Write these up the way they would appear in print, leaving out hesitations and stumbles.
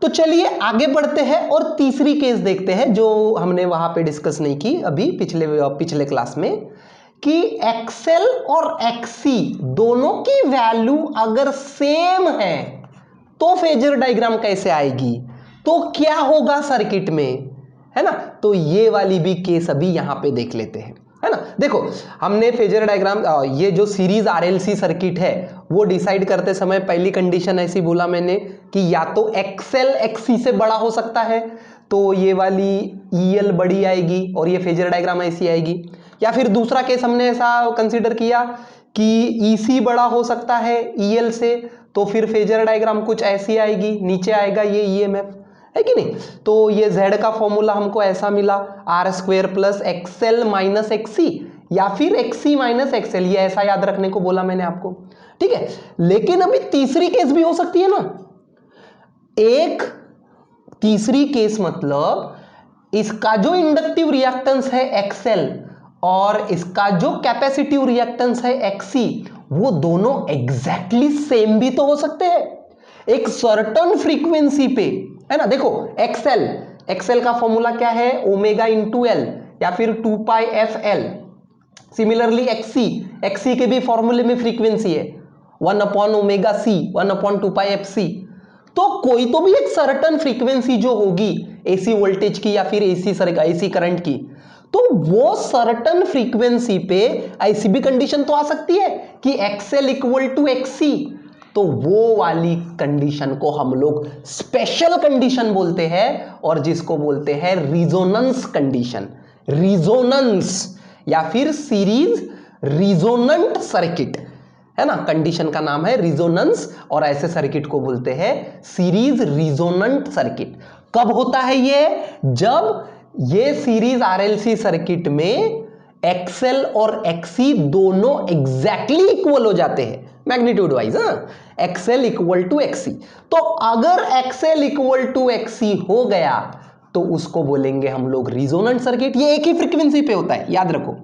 तो चलिए आगे बढ़ते हैं और तीसरी केस देखते हैं जो हमने वहां पे डिस्कस नहीं की अभी पिछले क्लास में, कि एक्सएल और एक्सी दोनों की वैल्यू अगर सेम है तो फेजर डायग्राम कैसे आएगी, तो क्या होगा सर्किट में, है ना। तो ये वाली भी केस अभी यहां पे देख लेते हैं, है ना। देखो हमने फेजर डायग्राम, ये जो सीरीज आरएलसी सर्किट है वो डिसाइड करते समय पहली कंडीशन ऐसी बोला मैंने कि या तो एक्सएल एक्सी से बड़ा हो सकता है तो ये वाली ईएल बड़ी आएगी और ये फेजर डायग्राम ऐसी आएगी, या फिर दूसरा केस हमने ऐसा कंसीडर किया कि ईसी बड़ा हो सकता है ईएल से तो फिर फेजर डायग्राम कुछ ऐसी आएगी, नीचे आएगा ये ईएमएफ, है कि नहीं। तो ये Z का फॉर्मूला हमको ऐसा मिला R square plus XL minus XC या फिर एक्सी माइनस एक्सएल, ये ऐसा याद रखने को बोला मैंने आपको, ठीक है। लेकिन अभी तीसरी केस भी हो सकती है ना, एक तीसरी केस मतलब इसका जो इंडक्टिव रिएक्टेंस है एक्सएल और इसका जो कैपेसिटिव रिएक्टेंस है एक्सी वो दोनों एग्जैक्टली सेम भी तो हो सकते हैं एक सर्टन फ्रीक्वेंसी पे, है ना। देखो एक्सएल का फॉर्मूला क्या है, ओमेगा इंटू एल या फिर 2 पाई एफ एल। सिमिलरली एक्सी के भी फॉर्मूले में फ्रीक्वेंसी है 1 अपॉन ओमेगा सी 1 अपॉन 2 पाई एफ सी। तो कोई तो भी एक सर्टन फ्रीक्वेंसी जो होगी एसी वोल्टेज की या फिर एसी करंट की, तो वो सर्टन फ्रीक्वेंसी पे ऐसी भी कंडीशन तो आ सकती है कि एक्सएल इक्वल टू एक्सी, तो वो वाली कंडीशन को हम लोग स्पेशल कंडीशन बोलते हैं और जिसको बोलते हैं रिजोनेंस कंडीशन, रिजोनेंस या फिर सीरीज रिजोनेंट सर्किट, है ना। कंडीशन का नाम है रिजोनेंस और ऐसे सर्किट को बोलते हैं सीरीज रिजोनेंट सर्किट। कब होता है ये, जब ये सीरीज आरएलसी सर्किट में एक्सएल और एक्सी दोनों एग्जैक्टली इक्वल हो जाते हैं magnitude wise, XL equal to XC. तो अगर एक्सएल इक्वल टू एक्सी हो गया तो उसको बोलेंगे हम लोग रिजोनेंट सर्किट। ये एक ही फ्रीक्वेंसी पे होता है, याद रखो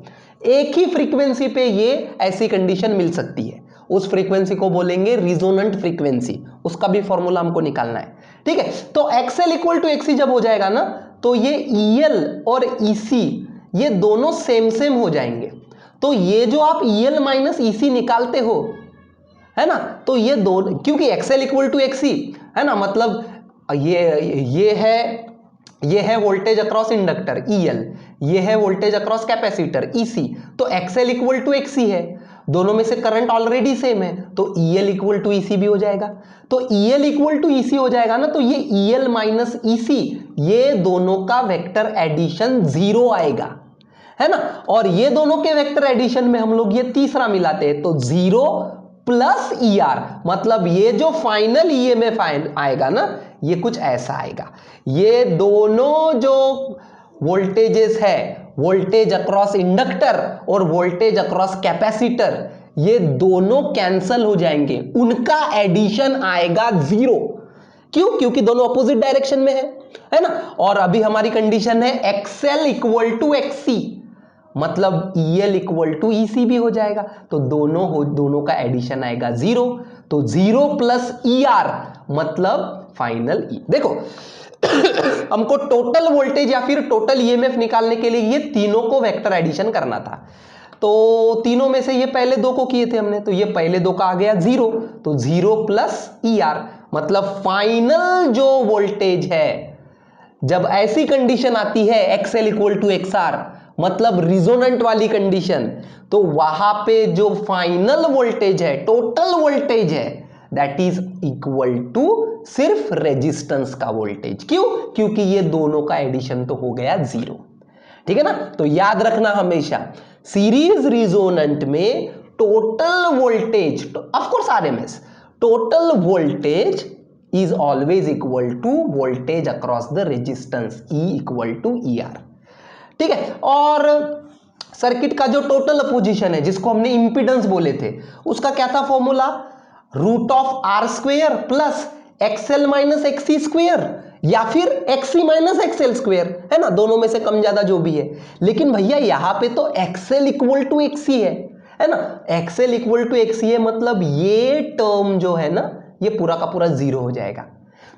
एक ही फ्रीक्वेंसी पे ये ऐसी कंडीशन मिल सकती है, उस फ्रीक्वेंसी को बोलेंगे रिजोनेंट फ्रीक्वेंसी, उसका भी फॉर्मूला हमको निकालना है, ठीक है। तो एक्सएल इक्वल टू एक्सी जब हो जाएगा ना तो ये ईएल और ईसी ये दोनों सेम हो जाएंगे। तो ये जो आप ईएल माइनस ईसी निकालते हो, है ना, तो ये दो, क्योंकि एक्सएल इक्वल टू एक्सी है ना, मतलब ये है वोल्टेज अक्रॉस इंडक्टर ईएल, ये है वोल्टेज अक्रॉस कैपेसिटर ईसी, तो एक्सएल इक्वल टू एक्सी है, दोनों में से करंट ऑलरेडी सेम है तो ईएल इक्वल टू ईसी भी हो जाएगा। तो ईएल इक्वल टू ईसी हो जाएगा ना, तो ये ईएल माइनस ईसी ये दोनों का वेक्टर एडिशन 0 आएगा, है ना। और ये दोनों के वेक्टर एडिशन में हम लोग ये तीसरा मिलाते हैं तो 0 प्लस ईआर, मतलब ये जो फाइनल ईएमएफ आएगा ना ये कुछ ऐसा आएगा। ये दोनों जो वोल्टेजेस है, वोल्टेज अक्रॉस इंडक्टर और वोल्टेज अक्रॉस कैपेसिटर, ये दोनों कैंसल हो जाएंगे, उनका एडिशन आएगा 0। क्यों, क्योंकि दोनों अपोजिट डायरेक्शन में है ना। और अभी हमारी कंडीशन है एक्सएल इक्वल टू एक्सी, मतलब ईएल इक्वल टू ईसी भी हो जाएगा, तो दोनों का एडिशन आएगा 0, तो 0 प्लस ईआर मतलब फाइनल ई। देखो हमको टोटल वोल्टेज या फिर टोटल ईएमएफ निकालने के लिए ये तीनों को वेक्टर एडिशन करना था, तो तीनों में से ये पहले दो को किए थे हमने, तो ये पहले दो का आ गया 0, तो 0 प्लस ईआर मतलब फाइनल जो वोल्टेज है, जब ऐसी कंडीशन आती है एक्सएल इक्वल टू एक्सआर मतलब रिजोनेंट वाली कंडीशन, तो वहां पे जो फाइनल वोल्टेज है, टोटल वोल्टेज है, दैट इज इक्वल टू सिर्फ रेजिस्टेंस का वोल्टेज। क्यों, क्योंकि ये दोनों का एडिशन तो हो गया 0, ठीक है ना। तो याद रखना हमेशा सीरीज रिजोनेंट में total voltage, of course RMS, total voltage is always equal to voltage across the resistance E equal to ER, ठीक है। और सर्किट का जो टोटल अपोजिशन है जिसको हमने इंपीडेंस बोले थे, उसका क्या था formula, root of R square plus XL minus XC square या फिर एक्सी माइनस एक्सएल स्क्वेयर, है ना, दोनों में से कम ज्यादा जो भी है। लेकिन भैया यहां पे तो एक्सएल इक्वल टू एक्सी है ना, एक्सएल इक्वल टू एक्सी है, मतलब ये टर्म जो है ना ये पूरा का पूरा 0 हो जाएगा।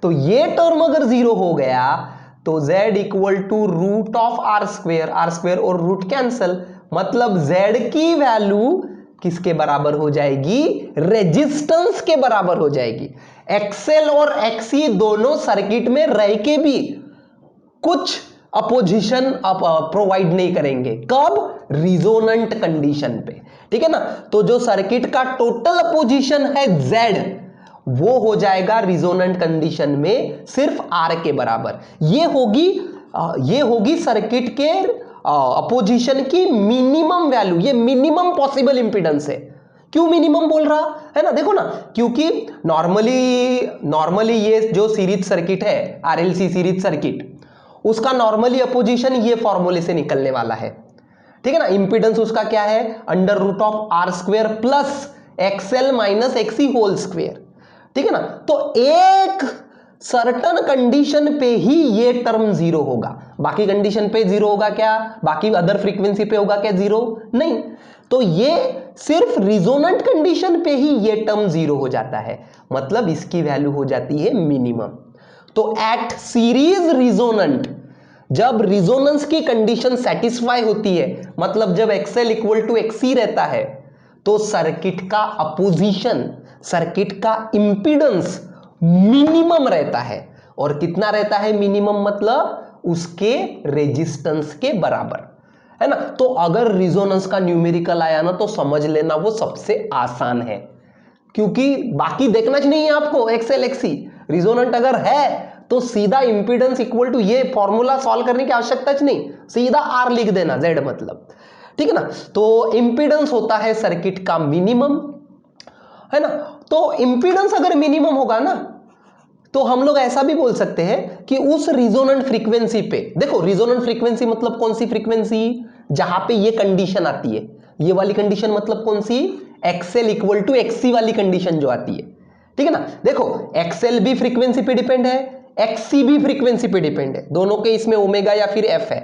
तो ये टर्म अगर जीरो हो गया तो z equal to root of R square और रूट कैंसल, मतलब z की वैल्यू किसके बराबर हो जाएगी? रेजिस्टेंस के बराबर हो जाएगी। एक्सएल और एक्सी दोनों सर्किट में रह के भी कुछ अपोजिशन प्रोवाइड नहीं करेंगे। कब? रिजोनेंट कंडीशन पे, ठीक है ना। तो जो सर्किट का टोटल अपोजिशन है Z, वो हो जाएगा रिजोनेंट कंडीशन में सिर्फ R के बराबर। ये होगी सर्किट के अपोजिशन की मिनिमम वैल्यू। ये मिनिमम पॉसिबल इंपीडेंस है। क्यों मिनिमम बोल रहा है ना? देखो ना, क्योंकि नॉर्मली ये जो सीरीज सर्किट है, RLC सीरीज सर्किट, उसका नॉर्मली अपोजिशन ये फॉर्मूले से निकलने वाला है, ठीक है ना। इंपीडेंस उसका क्या है? Under root of R square plus XL minus XC whole square, ठीक है ना। तो एक सर्टन कंडीशन पे ही ये टर्म जीरो होगा, बाकी कंडीशन पे जीरो होगा क्या? बाकी अदर फ्रीक्वेंसी पे होगा क्या जीरो? नहीं। तो ये सिर्फ रिजोनेंट कंडीशन पे ही ये टर्म जीरो हो जाता है, मतलब इसकी वैल्यू हो जाती है मिनिमम। तो एट सीरीज रिजोनेंट, जब रिजोनेंस की कंडीशन सेटिस्फाई होती है, मतलब जब एक्सएल इक्वल टू एक्सी रहता है, तो सर्किट का अपोजिशन, सर्किट का इंपीडेंस मिनिमम रहता है। और कितना रहता है मिनिमम? मतलब उसके रेजिस्टेंस के बराबर, है ना। तो अगर रिजोनेंस का न्यूमेरिकल आया ना, तो समझ लेना वो सबसे आसान है, क्योंकि बाकी देखना ही नहीं है आपको। एक्सएल एक्सी रिजोनेंट अगर है तो सीधा इंपीडेंस इक्वल टू, ये फॉर्मूला सॉल्व करने की आवश्यकता नहीं, सीधा आर लिख देना, जेड मतलब, ठीक है ना। तो इंपीडेंस होता है सर्किट का मिनिमम, है ना। तो इंपीडेंस अगर मिनिमम होगा ना, तो हम लोग ऐसा भी बोल सकते हैं कि उस रिजोनेंट फ्रीक्वेंसी पे, देखो रिजोनेंट फ्रीक्वेंसी मतलब कौन सी फ्रीक्वेंसी? जहां पे ये कंडीशन आती है, ये वाली कंडीशन मतलब कौन सी? एक्सएल इक्वल टू एक्सी वाली कंडीशन जो आती है, ठीक है ना। देखो एक्सएल भी फ्रीक्वेंसी पे डिपेंड है, एक्सी भी फ्रीक्वेंसी पे डिपेंड है, दोनों के इसमें ओमेगा या फिर एफ है,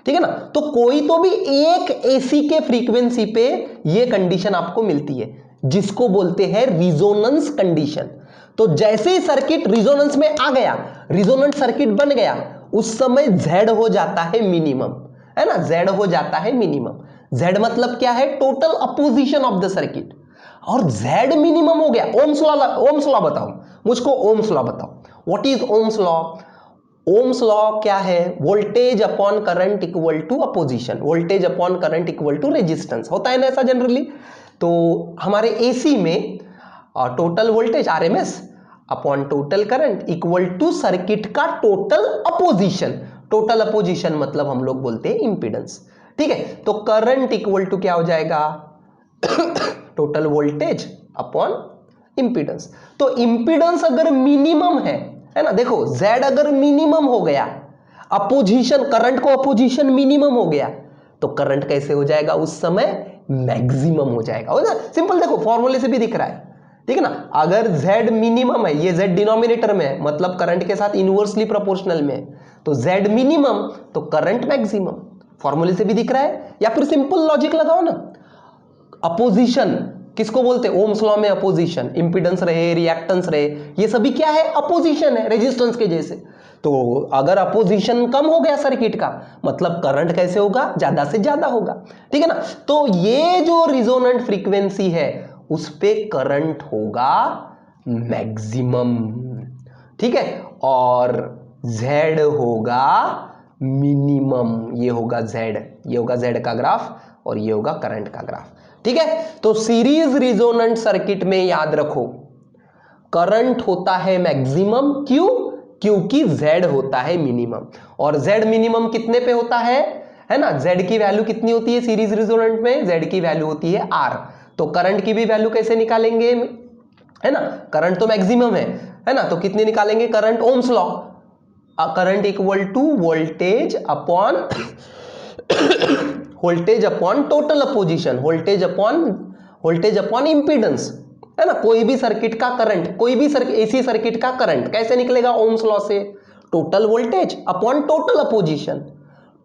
ठीक है ना। तो कोई तो भी एक एसी के फ्रीक्वेंसी पे ये कंडीशन आपको मिलती है, जिसको बोलते हैं रिजोनेंस कंडीशन। तो जैसे ही सर्किट रिजोनेंस में आ गया, रिजोनेंट सर्किट बन गया, उस समय Z हो जाता है मिनिमम, है ना। Z हो जाता है मिनिमम। Z मतलब क्या है? Total opposition of the circuit. और Z मिनिमम हो गया। ओम्स लॉ बताओ मुझको, ओम्स लॉ बताओ। What is Ohm's law? Ohm's law क्या है? Voltage upon current equal to opposition, voltage upon current equal to resistance, होता है ना ऐसा जनरली। तो हमारे एसी में total voltage RMS upon total current equal to circuit का टोटल अपोजिशन। टोटल अपोजिशन मतलब हम लोग बोलते हैं इंपीडेंस, ठीक है। तो करंट इक्वल टू क्या हो जाएगा? Total voltage upon impedance. तो इंपीडेंस अगर मिनिमम है ना, देखो Z अगर मिनिमम हो गया, अपोजिशन, करंट को अपोजिशन मिनिमम हो गया, तो करंट कैसे हो जाएगा? उस समय मैक्सिमम हो जाएगा, हो ना। सिंपल, देखो फॉर्मूले से भी दिख रहा है, ठीक है ना। अगर Z मिनिमम है, ये Z डिनोमिनेटर में है, मतलब करंट के साथ इनवर्सली प्रोपोर्शनल में है, तो Z मिनिमम तो करंट मैक्सिमम, फॉर्मूले से भी दिख रहा है। या फिर सिंपल लॉजिक लगाओ ना, अपोजिशन किसको बोलते हैं? ओम्स लॉ में अपोजिशन, इंपीडेंस रहे, रिएक्टेंस रहे, ये सभी क्या है? अपोजिशन है, रेजिस्टेंस के जैसे। तो अगर अपोजिशन कम हो गया सर्किट का, मतलब करंट कैसे होगा? ज्यादा से ज्यादा होगा, ठीक है ना। तो ये जो रिजोनेंट फ्रीक्वेंसी है, उस पे करंट होगा मैक्सिमम, ठीक है। और Z होगा मिनिमम, ये होगा Z, ये होगा Z का ग्राफ और ये होगा करंट का ग्राफ, ठीक है। तो सीरीज रिजोनेंट सर्किट में याद रखो, करंट होता है मैक्सिमम। क्यों? क्योंकि Z होता है मिनिमम। और Z मिनिमम कितने पे होता है ना। Z की वैल्यू कितनी होती है सीरीज रिजोनेंट में? Z की वैल्यू होती है R। तो करंट की भी वैल्यू कैसे निकालेंगे, है ना। करंट तो मैक्सिमम है ना, तो कितनी निकालेंगे current? Ohm's law, current equal to voltage upon voltage upon total opposition, voltage upon impedance, है ना। कोई भी सर्किट का करंट, कोई भी एसी सर्किट का करंट कैसे निकलेगा? ओम्स लॉ से, total voltage upon total opposition.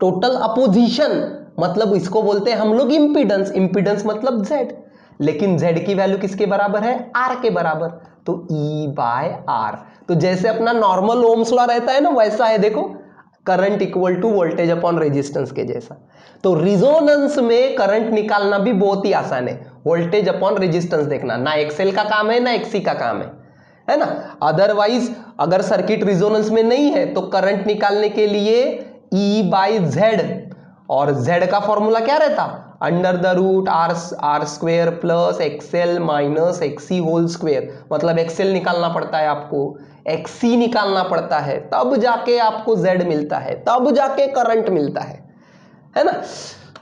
Total opposition मतलब इसको बोलते हैं हम लोग इंपीडेंस, इंपीडेंस मतलब Z, लेकिन Z की वैल्यू किसके बराबर है? R के बराबर। तो E बाय R। तो जैसे अपना नॉर्मल ओम्स लॉ रहता है ना, वैसा है देखो, current equal to voltage upon resistance के जैसा। तो रिजोनेंस में करंट निकालना भी बहुत ही आसान है, वोल्टेज अपॉन रेजिस्टेंस देखना, ना एक्सएल का काम है ना एक्सी का काम है ना। अदरवाइज अगर सर्किट रिजोनेंस में नहीं है तो करंट निकालने के लिए E बाई जेड, और जेड का फॉर्मूला क्या रहता, under the root R square plus XL minus XC whole square. मतलब एक्सएल निकालना पड़ता है आपको, एक्सी निकालना पड़ता है, तब जाके आपको जेड मिलता है, तब जाके करंट मिलता है ना।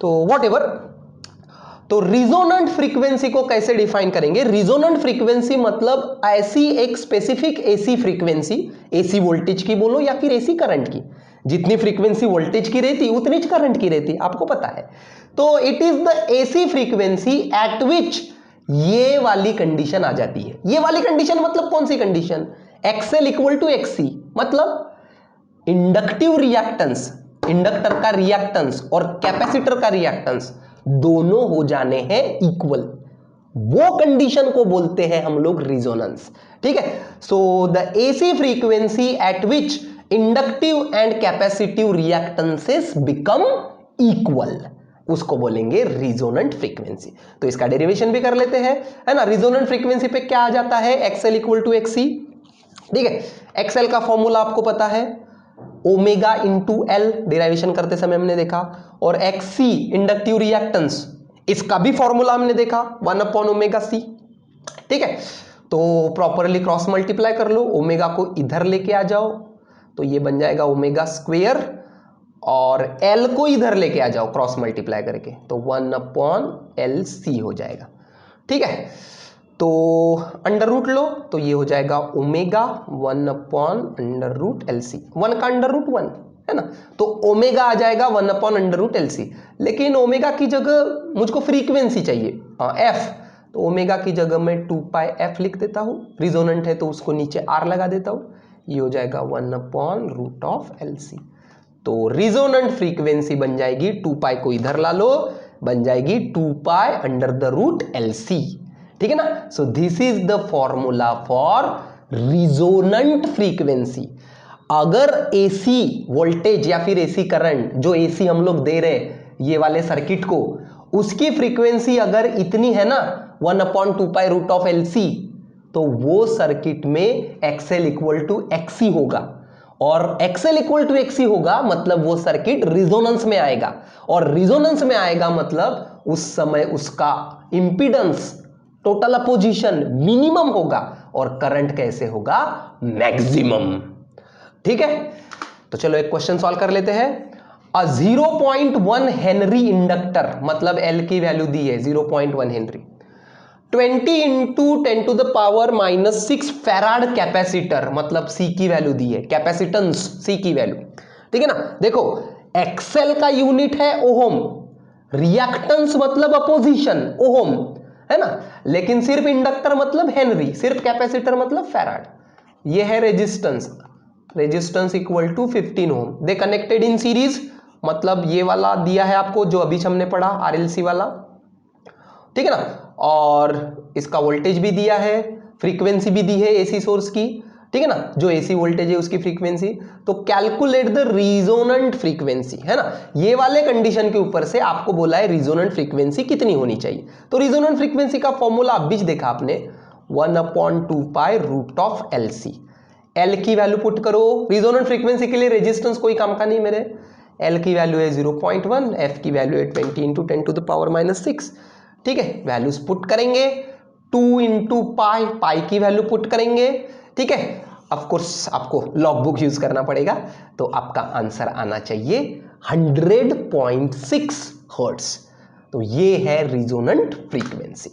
तो व्हाटएवर। तो रिजोनेंट फ्रीक्वेंसी को कैसे डिफाइन करेंगे? रिजोनेंट फ्रीक्वेंसी मतलब ऐसी एक specific AC frequency, AC voltage की बोलो या फिर एसी करंट की, जितनी फ्रीक्वेंसी वोल्टेज की रहती उतनी करंट की रहती, आपको पता है। तो it is the AC frequency eight विच ये वाली कंडीशन आ जाती है। ये वाली कंडीशन मतलब कौन सी condition? XL equal to XC, मतलब इंडक्टिव रिएक्टेंस, इंडक्टर का रिएक्टेंस और कैपेसिटर का रिएक्टेंस दोनों हो जाने हैं इक्वल, वो कंडीशन को बोलते हैं हम लोग रिजोनेंस। ठीक है। So the AC frequency eight which inductive and capacitive reactances become equal, उसको बोलेंगे रिजोनेंट फ्रीक्वेंसी। तो इसका डेरिवेशन भी कर लेते हैं, है ना। रिजोनेंट फ्रीक्वेंसी पे क्या आ जाता है? XL equal to XC. ठीक है। एक्सएल का फॉर्मूला आपको पता है, ओमेगा इंटू एल, डेरिवेशन करते समय हमने देखा। और एक्सी इंडक्टिव रिएक्टेंस, इसका भी फॉर्मूला हमने देखा, 1 अपॉन ओमेगा सी। ठीक है। तो प्रॉपरली क्रॉस मल्टीप्लाई कर लो, ओमेगा को इधर लेके आ जाओ तो ये बन जाएगा ओमेगा स्क्वेयर, और एल को इधर लेके आ जाओ क्रॉस मल्टीप्लाई करके, तो 1 अपॉन एल सी हो जाएगा। ठीक है। तो अंडर रूट लो तो ये हो जाएगा omega 1 upon under root L C, 1 का अंडर रूट 1 है ना, तो ओमेगा आ जाएगा 1 upon under root L C. लेकिन ओमेगा की जगह मुझको फ्रीक्वेंसी चाहिए एफ, तो ओमेगा की जगह मैं 2 पाई एफ लिख देता हूँ, रिजोनेंट है तो उसको नीचे आर लगा देता हूँ, ये हो जाएगा 1 upon root of L C. तो रिजोनेंट फ्रीक्वेंसी बन जाएगी, 2 पाई को इधर ला लो, बन जाएगी 2 pi under the root L C. ठीक है ना। So this is the formula for resonant frequency. अगर एसी वोल्टेज या फिर एसी करंट, जो एसी हम लोग दे रहे ये वाले सर्किट को, उसकी फ्रीक्वेंसी अगर इतनी है ना 1 upon 2 pi root of L C, तो वो सर्किट में एक्सएल इक्वल टू एक्सी होगा, और एक्सएल इक्वल टू एक्सी होगा मतलब वो सर्किट रिजोनेंस में आएगा, और रिजोनेंस में आएगा मतलब उस समय उसका इंपीडेंस, टोटल अपोजिशन मिनिमम होगा, और करंट कैसे होगा? मैक्सिमम। ठीक है। तो चलो एक क्वेश्चन सॉल्व कर लेते हैं। 0.1 हेनरी इंडक्टर, मतलब एल की वैल्यू दी है 0.1 henry, 20 into 10 to the power minus 6 farad capacitor, मतलब सी की वैल्यू दी है, कैपेसिटेंस सी की वैल्यू। ठीक है ना। देखो एक्सएल का यूनिट है ओहम, रिएक्टेंस मतलब अपोजिशन ओहम, है ना, लेकिन सिर्फ इंडक्टर मतलब हेनरी, सिर्फ कैपेसिटर मतलब फैराड। ये है resistance, resistance equal to 15 ohm, they connected in series, मतलब ये वाला दिया है आपको जो अभी हमने पढ़ा आरएलसी वाला। ठीक है ना। और इसका वोल्टेज भी दिया है, फ्रीक्वेंसी भी दी है एसी सोर्स की। ठीक है ना, जो एसी वोल्टेज है उसकी फ्रीक्वेंसी। तो कैलकुलेट द रिजोनेंट फ्रीक्वेंसी, है ना, ये वाले कंडीशन के ऊपर से आपको बोला है रिजोनेंट फ्रीक्वेंसी कितनी होनी चाहिए। तो रिजोनेंट फ्रीक्वेंसी का फॉर्मूला अब बीच देखा आपने, 1 upon 2 pi root of L C. L की वैल्यू पुट करो, रिजोनेंट फ्रीक्वेंसी के लिए रेजिस्टेंस कोई काम का नहीं मेरे, एल की वैल्यू है 0.1, एफ की वैल्यू है 20 into 10 to the power minus 6। ठीक है, वैल्यूज पुट करेंगे, 2 इंटू पाई, पाई की वैल्यू पुट करेंगे। ठीक है, ऑफ कोर्स आपको लॉग बुक यूज करना पड़ेगा, तो आपका आंसर आना चाहिए 100.6 हर्ट्ज। तो ये है रिजोनेंट फ्रीक्वेंसी।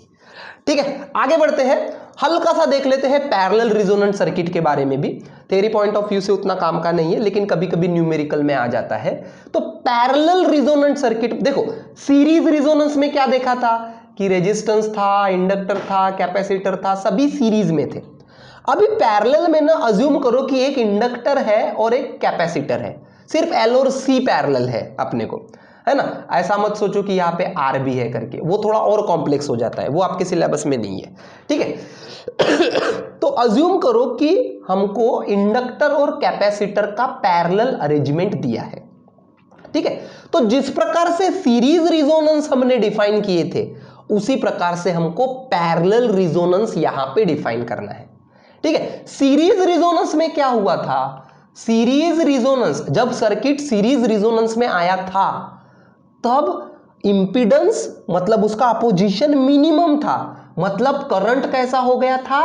ठीक है, आगे बढ़ते हैं, हल्का सा देख लेते हैं पैरेलल रिजोनेंट सर्किट के बारे में भी। थ्योरी पॉइंट ऑफ व्यू से उतना काम का नहीं है, लेकिन कभी कभी न्यूमेरिकल में आ जाता है। तो पैरेलल रिजोनेंट सर्किट देखो, सीरीज रिजोनेंस में क्या देखा था कि रेजिस्टेंस था, इंडक्टर था, कैपेसिटर था, सभी सीरीज में थे। अभी पैरेलल में ना अज्यूम करो कि एक इंडक्टर है और एक कैपेसिटर है, सिर्फ एल और सी पैरेलल है अपने को, है ना। ऐसा मत सोचो कि यहाँ पे आर भी है करके, वो थोड़ा और कॉम्प्लेक्स हो जाता है, वो आपके सिलेबस में नहीं है, ठीक है। तो अज्यूम करो कि हमको इंडक्टर और कैपेसिटर का पैरेलल अरेंजमेंट दिया है, ठीक है। तो जिस प्रकार से सीरीज रिजोनेंस हमने डिफाइन किए थे, उसी प्रकार से हमको पैरेलल रिजोनेंस यहां पे डिफाइन करना है, ठीक है। सीरीज रिजोनेंस में क्या हुआ था, सीरीज रिजोनेंस, जब सर्किट सीरीज रिजोनेंस में आया था तब इंपीडेंस मतलब उसका अपोजिशन मिनिमम था, मतलब करंट कैसा हो गया था,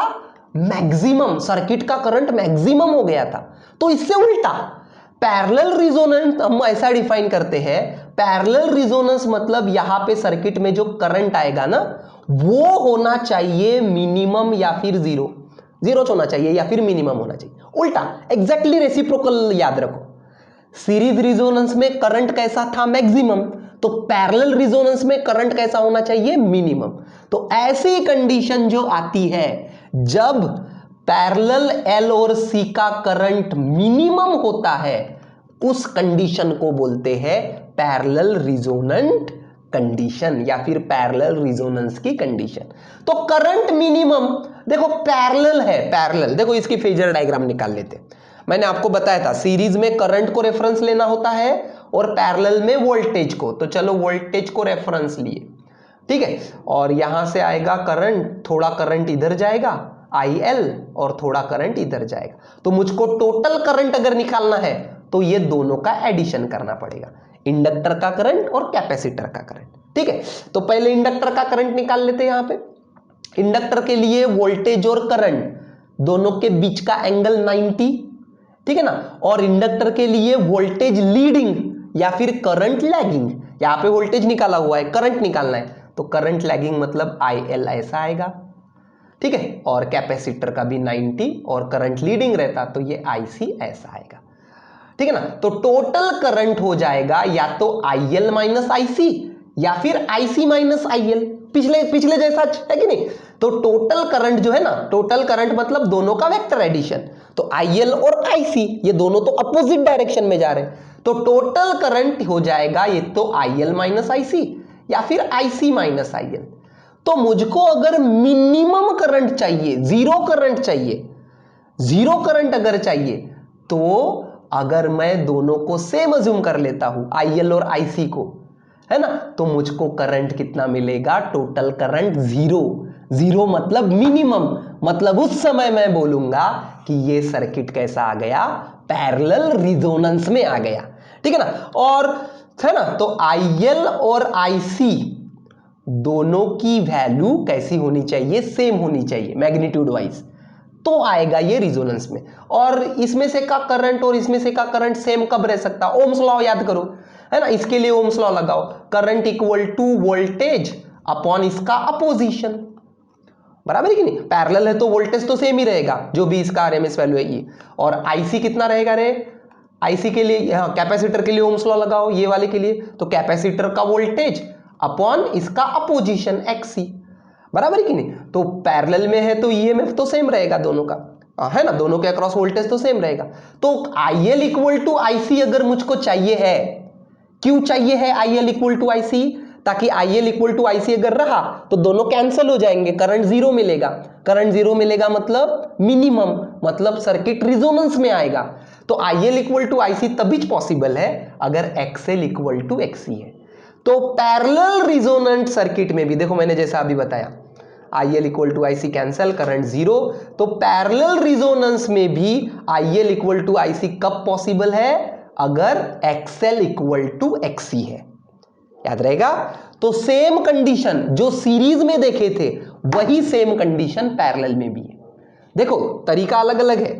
मैक्सिमम, सर्किट का करंट मैक्सिमम हो गया था। तो इससे उल्टा पैरेलल रिजोनेंस हम ऐसा डिफाइन करते हैं, पैरेलल रिजोनेंस मतलब यहां पे सर्किट में जो करंट आएगा ना, वो होना चाहिए मिनिमम या फिर जीरो होना चाहिए या फिर मिनिमम होना चाहिए, उल्टा एग्जैक्टली रेसिप्रोकल याद रखो। सीरीज रिजोनेंस में करंट कैसा था, मैक्सिमम, तो पैरेलल रिजोनेंस में करंट कैसा होना चाहिए, मिनिमम। तो ऐसी कंडीशन जो आती है जब पैरेलल एल और सी का करंट मिनिमम होता है, उस कंडीशन को बोलते हैं पैरेलल रिजोनेंट कंडीशन या फिर पैरेलल रिजोनेंस की कंडीशन। तो करंट मिनिमम, देखो पैरेलल है, पैरेलल, देखो इसकी फेजर डायग्राम निकाल लेते हैं। मैंने आपको बताया था सीरीज में करंट को रेफरेंस लेना होता है और पैरेलल में वोल्टेज को, तो चलो वोल्टेज को रेफरेंस लिए, ठीक है। और यहां से आएगा करंट, थोड़ा करंट इधर जाएगा IL और थोड़ा करंट इधर जाएगा, तो मुझको टोटल करंट अगर निकालना है तो ये दोनों का एडिशन करना पड़ेगा, इंडक्टर का करंट और कैपेसिटर का करंट, ठीक है। तो पहले इंडक्टर का करंट निकाल लेते हैं। यहां पे इंडक्टर के लिए वोल्टेज और करंट दोनों के बीच का एंगल 90, ठीक है ना। और इंडक्टर के लिए वोल्टेज लीडिंग या फिर करंट लैगिंग, यहां पे वोल्टेज निकाला हुआ है, करंट निकालना है, तो करंट लैगिंग मतलब IL ऐसा आएगा, ठीक है। और कैपेसिटर का भी 90 और करंट लीडिंग रहता तो ये IC ऐसा आएगा, ठीक है ना। तो टोटल करंट हो जाएगा या तो IL माइनस IC या फिर IC माइनस IL, पिछले जैसा है कि नहीं। तो टोटल करंट जो है ना, टोटल करंट मतलब दोनों का वेक्टर एडिशन, तो IL और IC ये दोनों तो अपोजिट डायरेक्शन में जा रहे हैं, तो टोटल करंट हो जाएगा ये तो IL माइनस IC या फिर IC माइनस IL। तो मुझको अगर मिनिमम करंट चाहिए, जीरो करंट चाहिए, जीरो करंट अगर चाहिए, तो अगर मैं दोनों को सेम अज्यूम कर लेता हूं, IL और IC को, है ना, तो मुझको करंट कितना मिलेगा, टोटल करंट जीरो मतलब मिनिमम, मतलब उस समय मैं बोलूंगा कि ये सर्किट कैसा आ गया, पैरेलल रिजोनेंस में आ गया, ठीक है ना। और है ना, तो IL और IC दोनों की वैल्यू कैसी होनी चाहिए, सेम होनी चाहिए मैग्नीट्यूड वाइज, तो आएगा ये रिजोनेंस में। और इसमें से का करंट और इसमें से का करंट सेम कब रह सकता, ओम्स लॉ याद करो, है ना। इसके लिए ओम्स लॉ लगाओ, current equal to voltage upon इसका अपोजिशन, बराबर है कि नहीं। पैरेलल है तो वोल्टेज तो सेम ही रहेगा, जो भी इसका RMS वैल्यू है ये। और IC कितना रहेगा रे, IC के लिए, कैपेसिटर के लिए ओम्स लॉ लगाओ, ये वाले के लिए, तो कैपेसिटर का वोल्टेज अपॉन इसका अपोजिशन XC, बराबर है कि नहीं। तो पैरेलल में है तो EMF तो सेम रहेगा दोनों का, है ना, दोनों के अक्रॉस वोल्टेज तो सेम रहेगा। तो IL इक्वल टू IC अगर मुझको चाहिए है, क्यों चाहिए है IL इक्वल टू IC, ताकि IL इक्वल टू IC अगर रहा तो दोनों कैंसिल हो जाएंगे, करंट जीरो मिलेगा, करंट जीरो मिलेगा मतलब मिनिमम, मतलब सर्किट रिजोनेंस में आएगा। तो IL इक्वल टू IC तभी पॉसिबल है अगर XL इक्वल टू XC है। तो पैरेलल रिजोनेंट सर्किट में भी देखो, मैंने जैसा अभी बताया, IL equal to IC cancel, current zero, तो पैरेलल रिजोनेंस में भी IL इक्वल टू IC कब पॉसिबल है, अगर XL इक्वल टू XC है, याद रहेगा। तो सेम कंडीशन जो सीरीज में देखे थे वही सेम कंडीशन पैरेलल में भी है। देखो तरीका अलग अलग है,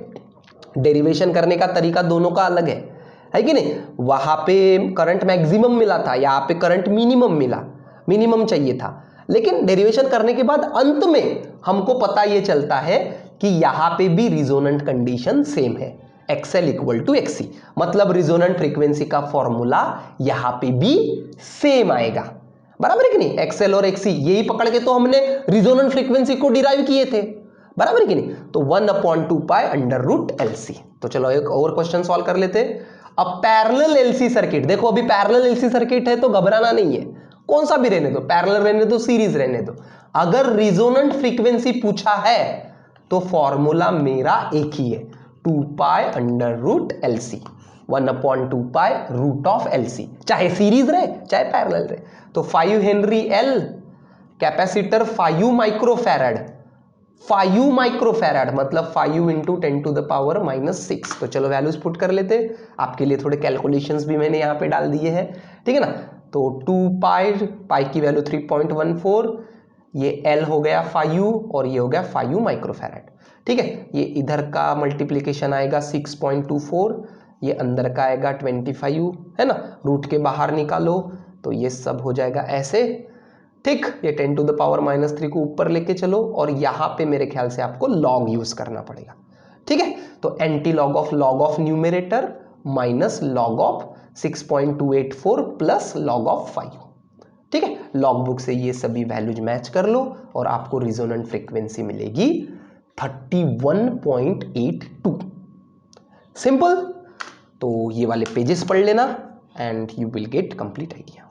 डेरिवेशन करने का तरीका दोनों का अलग है कि नहीं। वहां पे करंट मैक्सिमम मिला था, यहाँ पे करंट मिनिमम मिला, मिनिमम चाहिए था, लेकिन डेरिवेशन करने के बाद अंत में हमको पता ये चलता है कि यहाँ पे भी रिजोनेंट कंडीशन सेम है, XL इक्वल टू XC, मतलब रिजोनेंट फ्रीक्वेंसी का फॉर्मूला यहाँ पे भी सेम आएगा, बराबर है कि नहीं। XL और XC यही पकड़ के तो हमने रिजोनेंट फ्रीक्वेंसी को डिराइव किए थे, बराबर है कि नहीं। तो 1/2 पाई अंडर रूट LC। तो चलो एक और क्वेश्चन सॉल्व कर लेते हैं। अब पैरेलल एलसी सर्किट देखो, अभी पैरेलल एलसी सर्किट है तो घबराना नहीं है, कौन सा भी रहने दो, पैरेलल रहने दो, सीरीज रहने दो। अगर रिजोनेंट फ्रीक्वेंसी पूछा है तो फॉर्मूला मेरा एक ही है, 2 pi under root LC, 1/2 pi root of LC, चाहे सीरीज रहे चाहे पैरेलल रहे। तो 5 henry L, capacitor 5 microfarad, 5 microfarad मतलब 5 इंटू 10⁻⁻6। तो चलो वैल्यूज पुट कर लेते, आपके लिए थोड़े कैलकुलेशंस भी मैंने यहाँ पे डाल दिए हैं, ठीक है ना। तो 2 पाई की वैल्यू 3.14, ये एल हो गया 5 और ये हो गया 5 माइक्रोफैराड, ठीक है। ये इधर का मल्टीप्लीकेशन आएगा 6.24, ये अंदर का आएगा 25, है ना, रूट के बाहर निकालो तो ये सब हो जाएगा ऐसे, ठीक। ये 10⁻⁻3 को ऊपर लेके चलो और यहाँ पे मेरे ख्याल से आपको लॉग यूज करना पड़ेगा, ठीक है। तो anti log of numerator minus log of 6.284 plus log of 5, ठीक है। लॉग बुक से ये सभी वैल्यूज मैच कर लो और आपको रिजोनेंट फ्रीक्वेंसी मिलेगी 31.82। सिंपल। तो ये वाले पेजेस पढ़ लेना and you will get complete idea.